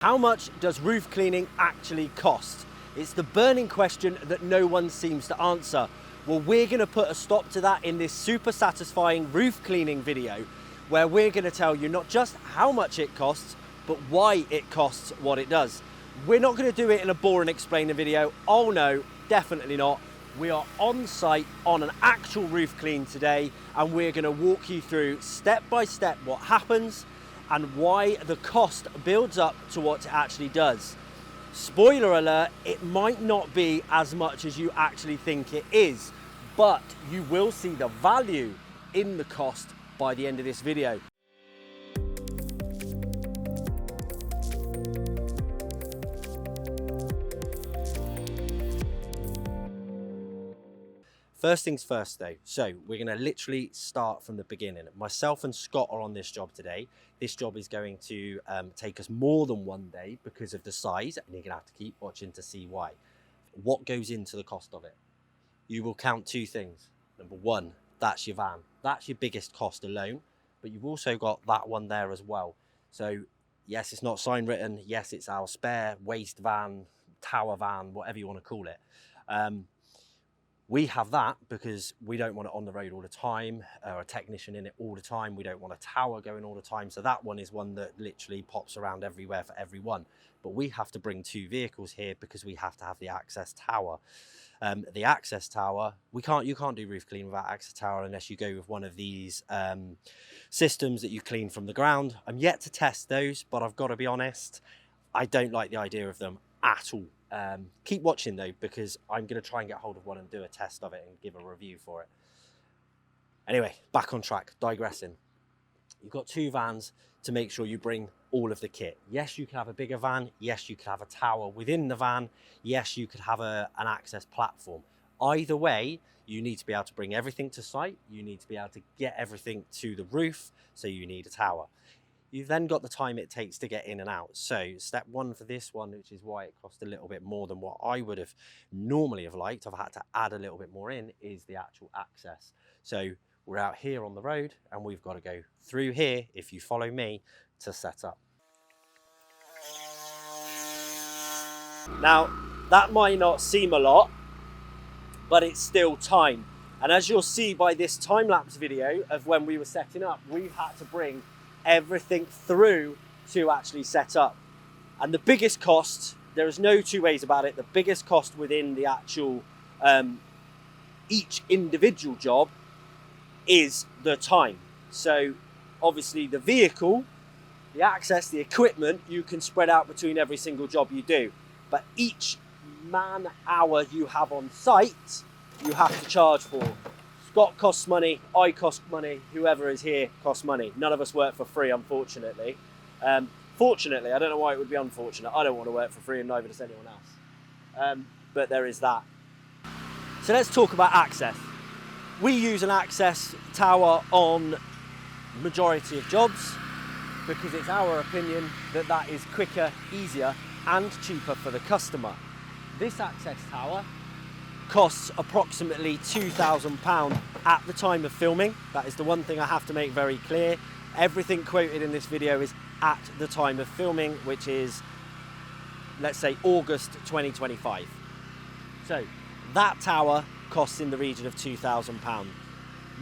How much does roof cleaning actually cost? It's the burning question that no one seems to answer. Well, we're going to put a stop to that in this super satisfying roof cleaning video, where we're going to tell you not just how much it costs, but why it costs what it does. We're not going to do it in a boring explainer video. Oh no, definitely not. We are on site on an actual roof clean today, and we're going to walk you through step by step what happens and why the cost builds up to what it actually does. Spoiler alert, it might not be as much as you actually think it is, but you will see the value in the cost by the end of this video. First things first though, so we're going to literally start from the beginning. Myself and Scott are on this job today. This job is going to take us more than one day because of the size, and you're going to have to keep watching to see why. What goes into the cost of it? You will count two things. Number one, that's your van. That's your biggest cost alone, but you've also got that one there as well. So yes, it's not sign written. Yes, it's our spare waste van, tower van, whatever you want to call it. We have that because we don't want it on the road all the time, or a technician in it all the time. We don't want a tower going all the time. So that one is one that literally pops around everywhere for everyone. But we have to bring two vehicles here because we have to have the access tower. The access tower, you can't do roof clean without access tower unless you go with one of these systems that you clean from the ground. I'm yet to test those, but I've got to be honest, I don't like the idea of them at all. Keep watching though, because I'm going to try and get hold of one and do a test of it and give a review for it. Anyway, back on track, digressing. You've got two vans to make sure you bring all of the kit. Yes, you could have a bigger van. Yes, you could have a tower within the van. Yes, you could have an access platform. Either way, you need to be able to bring everything to site. You need to be able to get everything to the roof, so you need a tower. You've then got the time it takes to get in and out. So step one for this one, which is why it cost a little bit more than what I would have normally have liked, I've had to add a little bit more in, is the actual access. So we're out here on the road and we've got to go through here, if you follow me, to set up. Now, that might not seem a lot, but it's still time. And as you'll see by this time-lapse video of when we were setting up, we've had to bring everything through to actually set up. And the biggest cost, there is no two ways about it, the biggest cost within the actual each individual job is the time. So obviously the vehicle, the access, the equipment, you can spread out between every single job you do, but each man hour you have on site you have to charge for. Scott costs money, I cost money, whoever is here costs money. None of us work for free, unfortunately. Fortunately, I don't know why it would be unfortunate. I don't want to work for free, and neither does anyone else. But there is that. So let's talk about access. We use an access tower on majority of jobs because it's our opinion that that is quicker, easier, and cheaper for the customer. This access tower costs approximately £2,000 at the time of filming. That is the one thing I have to make very clear. Everything quoted in this video is at the time of filming, which is, let's say, August 2025. So that tower costs in the region of £2,000.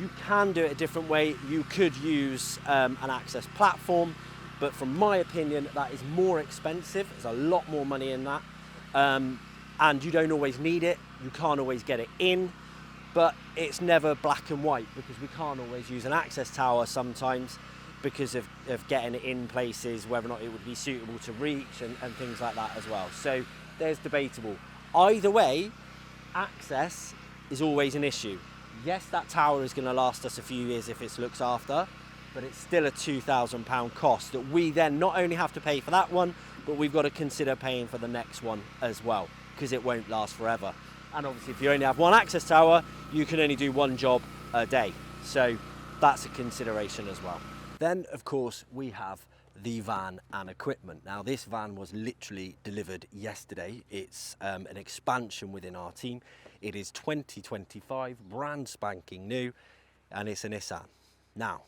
You can do it a different way. You could use an access platform, but from my opinion, that is more expensive. There's a lot more money in that. And you don't always need it. You can't always get it in, but it's never black and white because we can't always use an access tower sometimes because of getting it in places, whether or not it would be suitable to reach and things like that as well. So there's debatable. Either way, access is always an issue. Yes, that tower is going to last us a few years if it's looked after, but it's still a £2,000 cost that we then not only have to pay for that one, but we've got to consider paying for the next one as well, because it won't last forever. And obviously if you only have one access tower, you can only do one job a day. So that's a consideration as well. Then of course we have the van and equipment. Now this van was literally delivered yesterday. It's an expansion within our team. It is 2025, brand spanking new, and it's a Nissan. Now,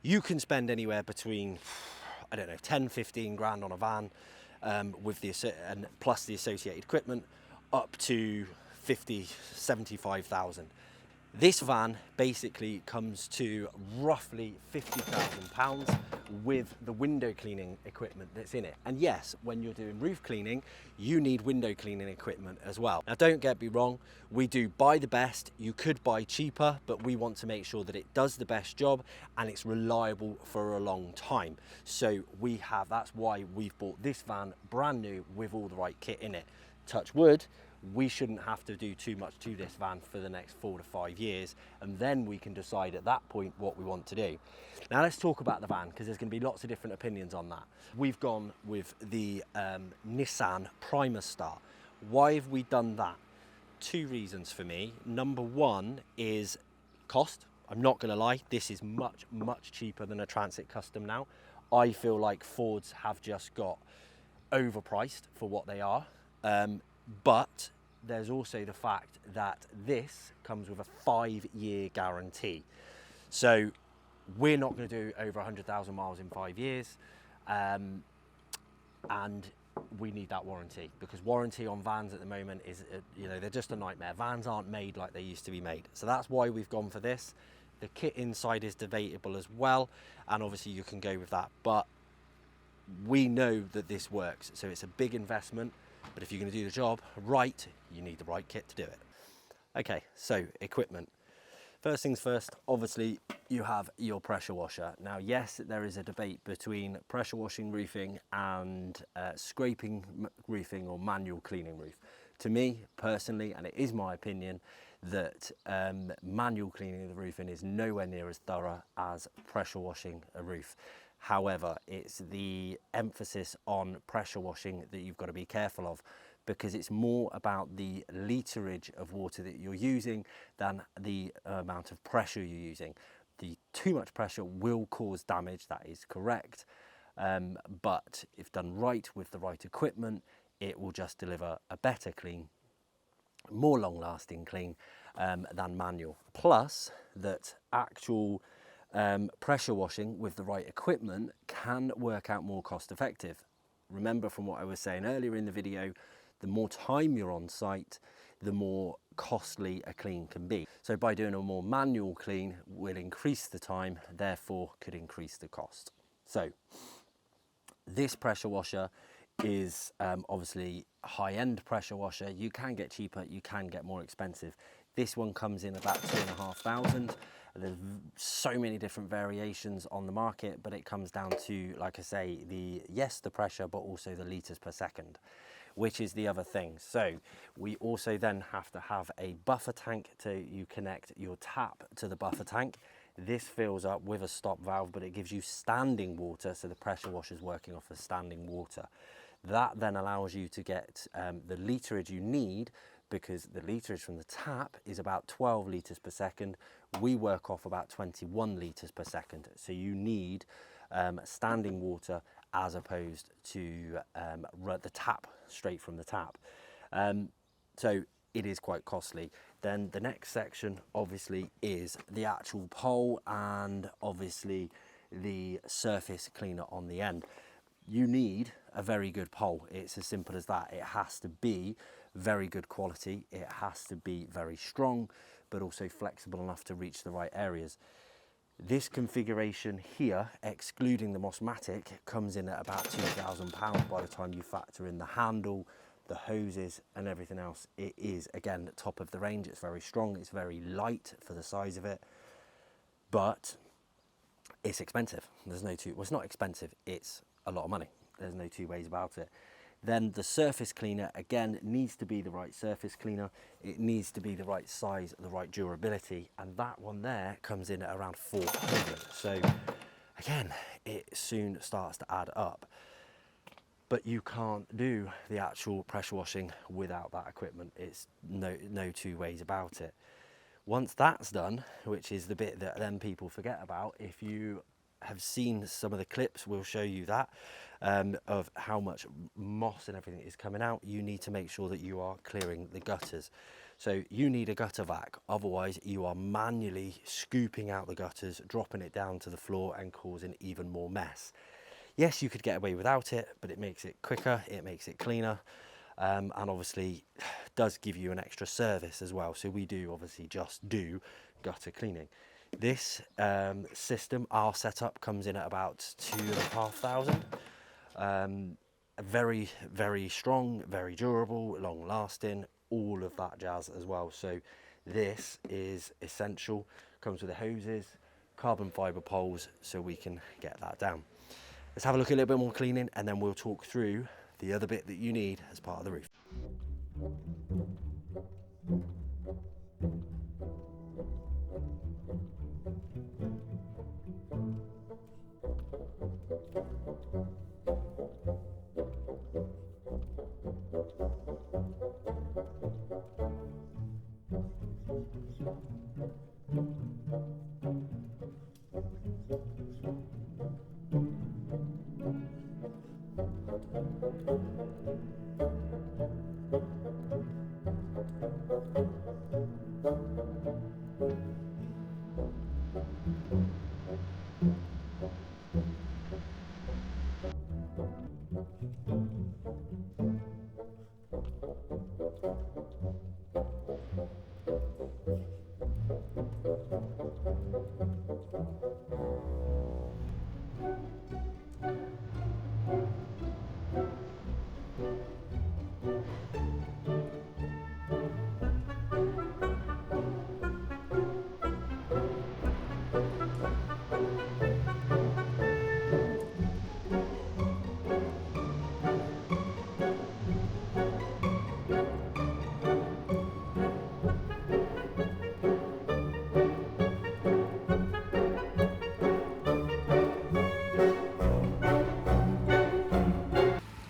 you can spend anywhere between I don't know, 10, 15 grand on a van with and plus the associated equipment, up to 50, 75,000. This van basically comes to roughly £50,000 with the window cleaning equipment that's in it. And yes, when you're doing roof cleaning, you need window cleaning equipment as well. Now, don't get me wrong, we do buy the best. You could buy cheaper, but we want to make sure that it does the best job and it's reliable for a long time. So that's why we've bought this van brand new with all the right kit in it. Touch wood, we shouldn't have to do too much to this van for the next 4 to 5 years, and then we can decide at that point what we want to do. Now let's talk about the van, because there's going to be lots of different opinions on that. We've gone with the Nissan Primer Star. Why have we done that? 2 reasons for me. Number one is cost. I'm not going to lie, this is much cheaper than a Transit Custom now. I feel like Fords have just got overpriced for what they are. But there's also the fact that this comes with a 5-year guarantee. So we're not going to do over 100,000 miles in 5 years. And we need that warranty, because warranty on vans at the moment is, they're just a nightmare. Vans aren't made like they used to be made. So that's why we've gone for this. The kit inside is debatable as well. And obviously you can go with that. But we know that this works. So it's a big investment. But if you're going to do the job right, you need the right kit to do it. Okay, so equipment. First things first, obviously you have your pressure washer. Now, yes, there is a debate between pressure washing roofing and scraping roofing or manual cleaning roof. To me, personally, and it is my opinion, that manual cleaning of the roofing is nowhere near as thorough as pressure washing a roof. However, it's the emphasis on pressure washing that you've got to be careful of, because it's more about the literage of water that you're using than the amount of pressure you're using. The too much pressure will cause damage, that is correct. But if done right with the right equipment, it will just deliver a better clean, more long-lasting clean than manual. Plus, that actual pressure washing with the right equipment can work out more cost effective. Remember from what I was saying earlier in the video, the more time you're on site, the more costly a clean can be. So by doing a more manual clean will increase the time, therefore could increase the cost. So this pressure washer is obviously a high-end pressure washer. You can get cheaper, you can get more expensive. This one comes in about 2,500. There's so many different variations on the market, but it comes down to, like I say, the pressure, but also the litres per second, which is the other thing. So we also then have to have a buffer tank you connect your tap to the buffer tank. This fills up with a stop valve, but it gives you standing water, so the pressure washer is working off of standing water. That then allows you to get the literage you need, because the literage from the tap is about 12 litres per second. We work off about 21 litres per second. So you need standing water as opposed to the tap, straight from the tap. So it is quite costly. Then the next section obviously is the actual pole and obviously the surface cleaner on the end. You need a very good pole. It's as simple as that. It has to be very good quality. It has to be very strong, but also flexible enough to reach the right areas. This configuration here, excluding the Mossmatic, comes in at about £2,000 by the time you factor in the handle, the hoses and everything else. It is, again, top of the range. It's very strong. It's very light for the size of it, but it's expensive. There's no well, it's not expensive. It's a lot of money. There's no two ways about it. Then the surface cleaner, again, needs to be the right surface cleaner. It needs to be the right size, the right durability, and that one there comes in at around 400. So again, it soon starts to add up. But you can't do the actual pressure washing without that equipment. It's no two ways about it. Once that's done, which is the bit that then people forget about, if you have seen some of the clips, we'll show you that, of how much moss and everything is coming out, you need to make sure that you are clearing the gutters. So you need a gutter vac, otherwise you are manually scooping out the gutters, dropping it down to the floor and causing even more mess. Yes, you could get away without it, but it makes it quicker, it makes it cleaner, and obviously does give you an extra service as well. So we do obviously just do gutter cleaning. This system, our setup, comes in at about 2,500. Very, very strong, very durable, long lasting, all of that jazz as well. So this is essential. Comes with the hoses, carbon fibre poles, so we can get that down. Let's have a look at a little bit more cleaning, and then we'll talk through the other bit that you need as part of the roof.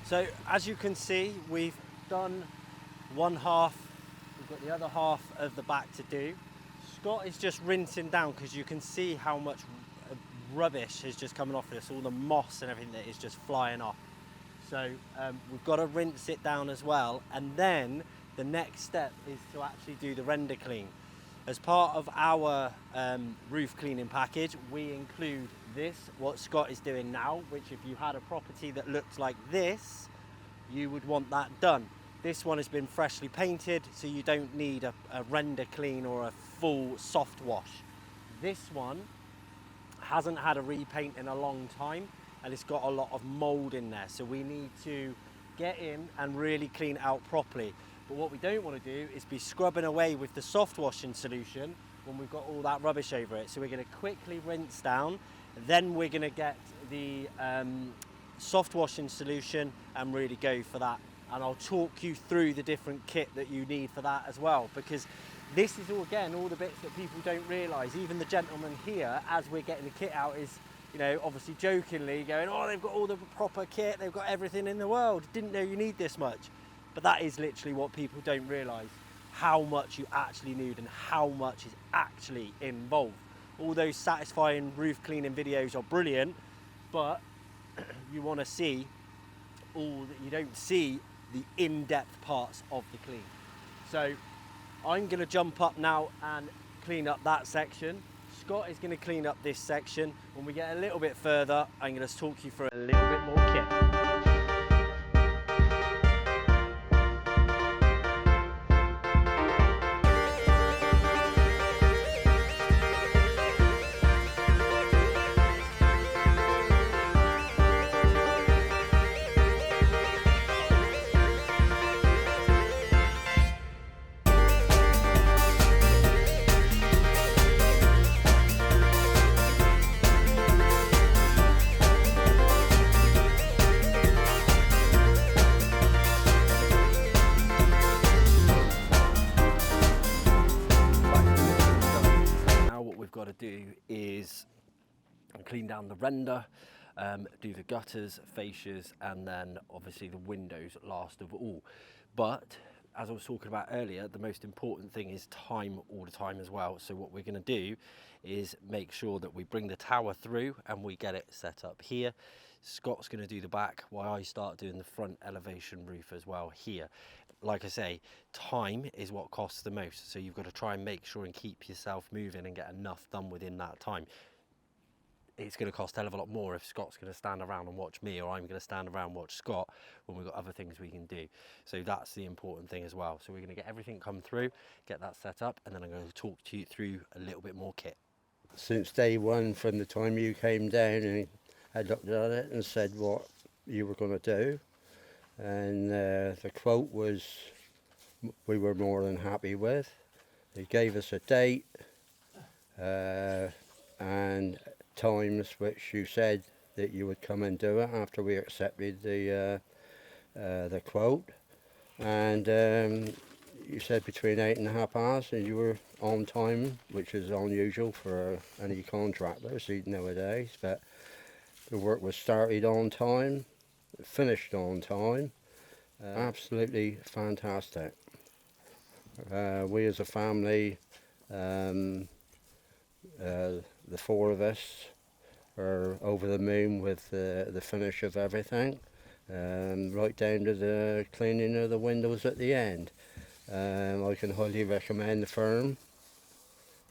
So as you can see, we've done one half, we've got the other half of the back to do. Scott is just rinsing down because you can see how much rubbish is just coming off of this, all the moss and everything that is just flying off. So we've got to rinse it down as well, and then the next step is to actually do the render clean. As part of our roof cleaning package, we include this, what Scott is doing now, which if you had a property that looked like this, you would want that done. This one has been freshly painted, so you don't need a render clean or a full soft wash. This one hasn't had a repaint in a long time, and it's got a lot of mold in there, so we need to get in and really clean it out properly. But what we don't want to do is be scrubbing away with the soft washing solution when we've got all that rubbish over it. So we're going to quickly rinse down, then we're going to get the soft washing solution and really go for that. And I'll talk you through the different kit that you need for that as well, because this is all, again, all the bits that people don't realise. Even the gentleman here, as we're getting the kit out, is, you know, obviously jokingly going, oh, they've got all the proper kit, they've got everything in the world, didn't know you need this much. But that is literally what people don't realise, how much you actually need and how much is actually involved. All those satisfying roof cleaning videos are brilliant, but you want to see all that, you don't see the in-depth parts of the clean. So I'm going to jump up now and clean up that section. Scott is going to clean up this section. When we get a little bit further, I'm going to talk you through a little bit more kit. Do is clean down the render, do the gutters, fascias, and then obviously the windows last of all. But as I was talking about earlier, the most important thing is time all the time as well. So what we're going to do is make sure that we bring the tower through and we get it set up here. Scott's going to do the back while I start doing the front elevation roof as well here. Like I say, time is what costs the most, so you've got to try and make sure and keep yourself moving and get enough done within that time. it's going to cost a hell of a lot more if Scott's going to stand around and watch me, or I'm going to stand around and watch Scott, when we've got other things we can do. So that's the important thing as well. So we're going to get everything come through, get that set up, and then I'm going to talk to you through a little bit more kit. Since day one, from the time you came down, and I looked at it and said what you were going to do, and the quote was, we were more than happy with. He gave us a date and times which you said that you would come and do it after we accepted the quote, and you said between 8.5 hours, and you were on time, which is unusual for any contractors nowadays. But the work was started on time, finished on time. Absolutely fantastic. We as a family, the 4 of us, are over the moon with the finish of everything, right down to the cleaning of the windows at the end. I can highly recommend the firm.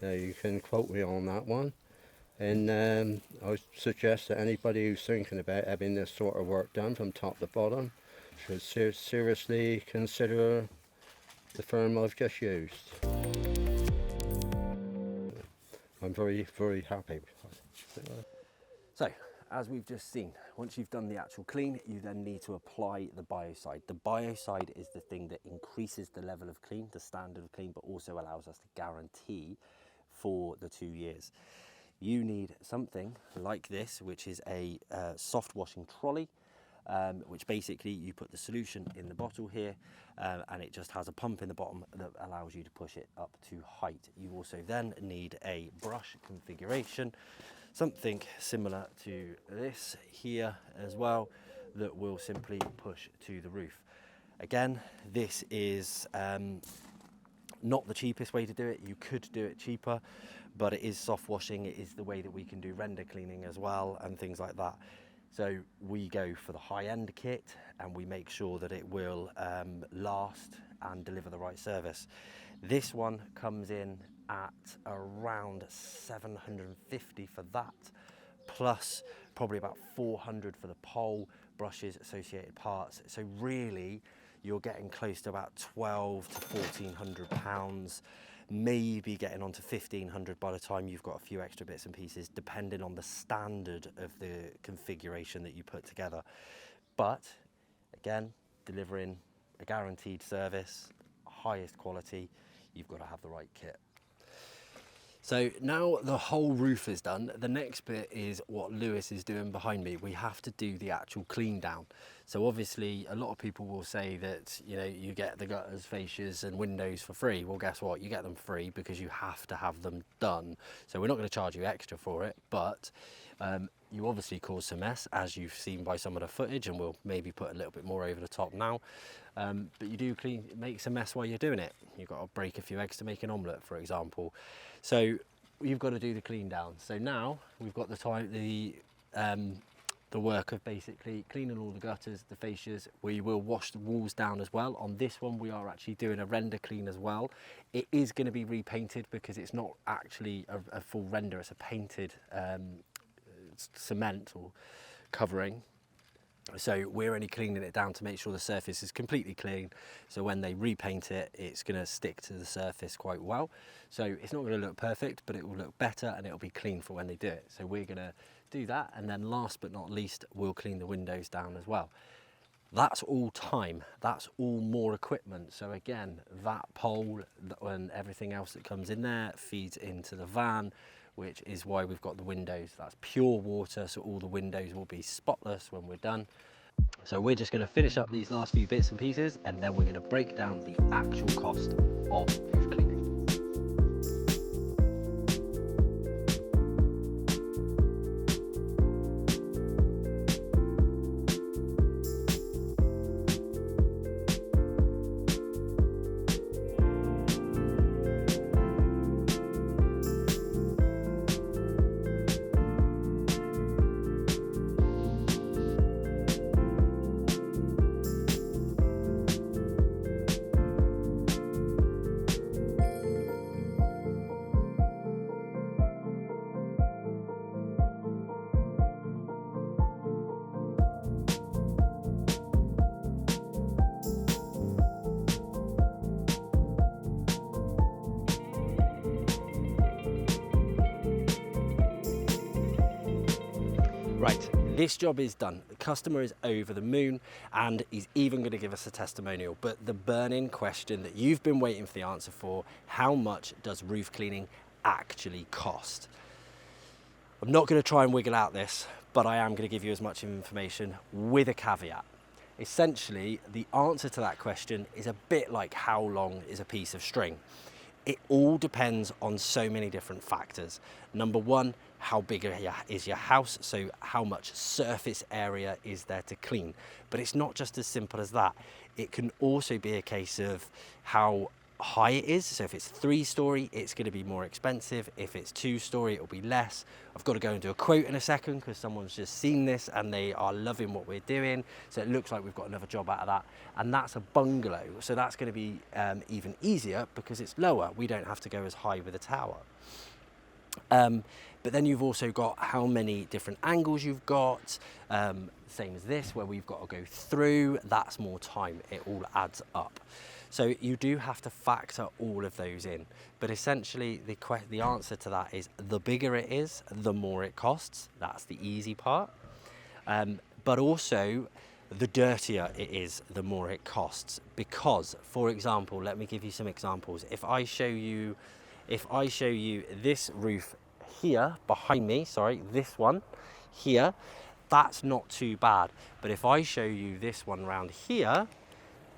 You can quote me on that one. And I suggest that anybody who's thinking about having this sort of work done from top to bottom should seriously consider the firm I've just used. I'm very, very happy. So, as we've just seen, once you've done the actual clean, you then need to apply the biocide. The biocide is the thing that increases the level of clean, the standard of clean, but also allows us to guarantee for the 2 years. You need something like this, which is a soft washing trolley, which basically you put the solution in the bottle here, and it just has a pump in the bottom that allows you to push it up to height. You also then need a brush configuration, something similar to this here as well, that will simply push to the roof. Again, this is not the cheapest way to do it. You could do it cheaper, but it is soft washing. It is the way that we can do render cleaning as well and things like that. So we go for the high-end kit, and we make sure that it will last and deliver the right service. This one comes in at around 750 for that, plus probably about 400 for the pole, brushes, associated parts. So really, you're getting close to about 12 to 1400 pounds, maybe getting on to 1500 by the time you've got a few extra bits and pieces, depending on the standard of the configuration that you put together. But again, delivering a guaranteed service, highest quality, you've got to have the right kit. So now the whole roof is done, the next bit is what Lewis is doing behind me. We have to do the actual clean down. So obviously a lot of people will say that, you know, you get the gutters, fascias and windows for free. Well, guess what? You get them free because you have to have them done. So we're not going to charge you extra for it, but you obviously cause some mess, as you've seen by some of the footage, and we'll maybe put a little bit more over the top now. But you do make some mess while you're doing it. You've got to break a few eggs to make an omelette, for example. So you've got to do the clean down. So now we've got the work of basically cleaning all the gutters, the fascias. We will wash the walls down as well. On this one, we are actually doing a render clean as well. It is going to be repainted because it's not actually a full render. It's a painted cement or covering. So we're only cleaning it down to make sure the surface is completely clean. So when they repaint it, it's going to stick to the surface quite well. So it's not going to look perfect, but it will look better and it'll be clean for when they do it. So we're going to do that. And then last but not least, we'll clean the windows down as well. That's all time. That's all more equipment. So again, that pole and everything else that comes in there feeds into the van, which is why we've got the windows. That's pure water, so all the windows will be spotless when we're done. So we're just going to finish up these last few bits and pieces, and then we're going to break down the actual cost of roof cleaning. This job is done. The customer is over the moon, and he's even going to give us a testimonial. But the burning question that you've been waiting for the answer for, how much does roof cleaning actually cost? I'm not going to try and wiggle out this, but I am going to give you as much information with a caveat. Essentially, the answer to that question is a bit like how long is a piece of string. It all depends on so many different factors. Number one, how big is your house? So how much surface area is there to clean? But it's not just as simple as that. It can also be a case of how high it is. So if it's 3-story, it's going to be more expensive. If it's 2-story, it'll be less. I've got to go and do a quote in a second because someone's just seen this and they are loving what we're doing. So it looks like we've got another job out of that. And that's a bungalow. So that's going to be even easier because it's lower. We don't have to go as high with a tower. But then you've also got how many different angles you've got. Same as this, where we've got to go through. That's more time. It all adds up. So you do have to factor all of those in. But essentially, the answer to that is the bigger it is, the more it costs. That's the easy part. But also, the dirtier it is, the more it costs. Because, for example, let me give you some examples. If I show you this roof here behind me, sorry, this one here, that's not too bad. But if I show you this one round here,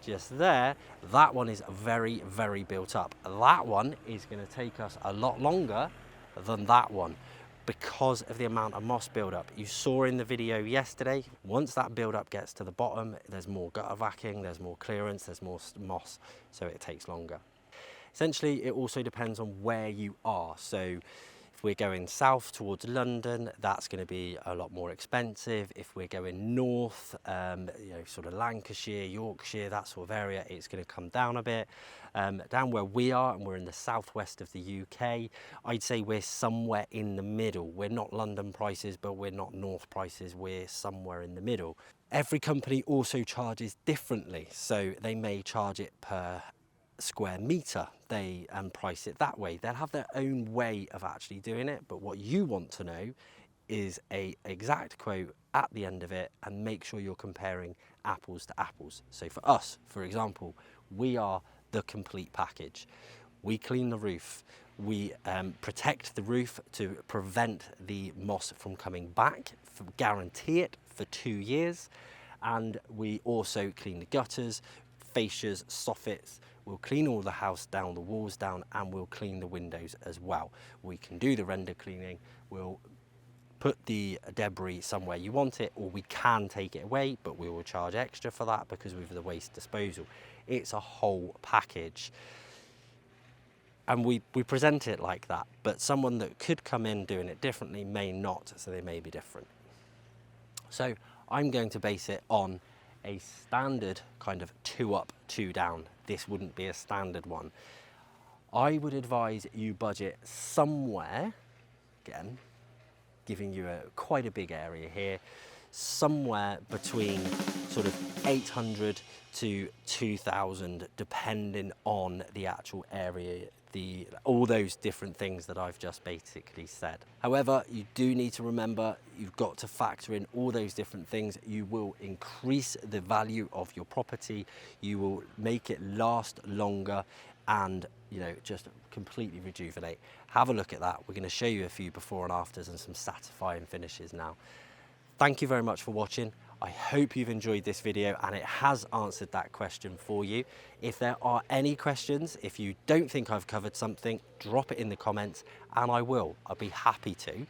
just there, that one is very, very built up. That one is going to take us a lot longer than that one because of the amount of moss buildup. You saw in the video yesterday, once that buildup gets to the bottom, there's more gutter vacuuming, there's more clearance, there's more moss, so it takes longer. Essentially, it also depends on where you are. So if we're going south towards London, that's going to be a lot more expensive. If we're going north, sort of Lancashire, Yorkshire, that sort of area, it's going to come down a bit. Down where we are, and we're in the southwest of the UK, I'd say we're somewhere in the middle. We're not London prices, but we're not north prices. We're somewhere in the middle. Every company also charges differently. So they may charge it per square meter, they price it that way. They'll have their own way of actually doing it, but what you want to know is a exact quote at the end of it, and make sure you're comparing apples to apples. So for us, for example, we are the complete package. We clean the roof, we protect the roof to prevent the moss from coming back, guarantee it for 2 years, and we also clean the gutters, fascias, soffits. We'll clean all the house down, the walls down, and we'll clean the windows as well. We can do the render cleaning. We'll put the debris somewhere you want it, or we can take it away, but we will charge extra for that because we've the waste disposal. It's a whole package. And we present it like that, but someone that could come in doing it differently may not, so they may be different. So I'm going to base it on a standard kind of 2 up, 2 down. This wouldn't be a standard one. I would advise you budget somewhere, again, giving you quite a big area here, somewhere between sort of 800 to 2,000, depending on the actual area, all those different things that I've just basically said. However, you do need to remember, you've got to factor in all those different things. You will increase the value of your property, you will make it last longer, and just completely rejuvenate. Have a look at that. We're going to show you a few before and afters and some satisfying finishes now. Thank you very much for watching. I hope you've enjoyed this video and it has answered that question for you. If there are any questions, if you don't think I've covered something, drop it in the comments and I'll be happy to.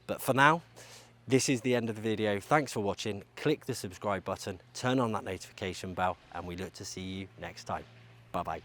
But for now, this is the end of the video. Thanks for watching. Click the subscribe button, turn on that notification bell, and we look to see you next time. Bye-bye.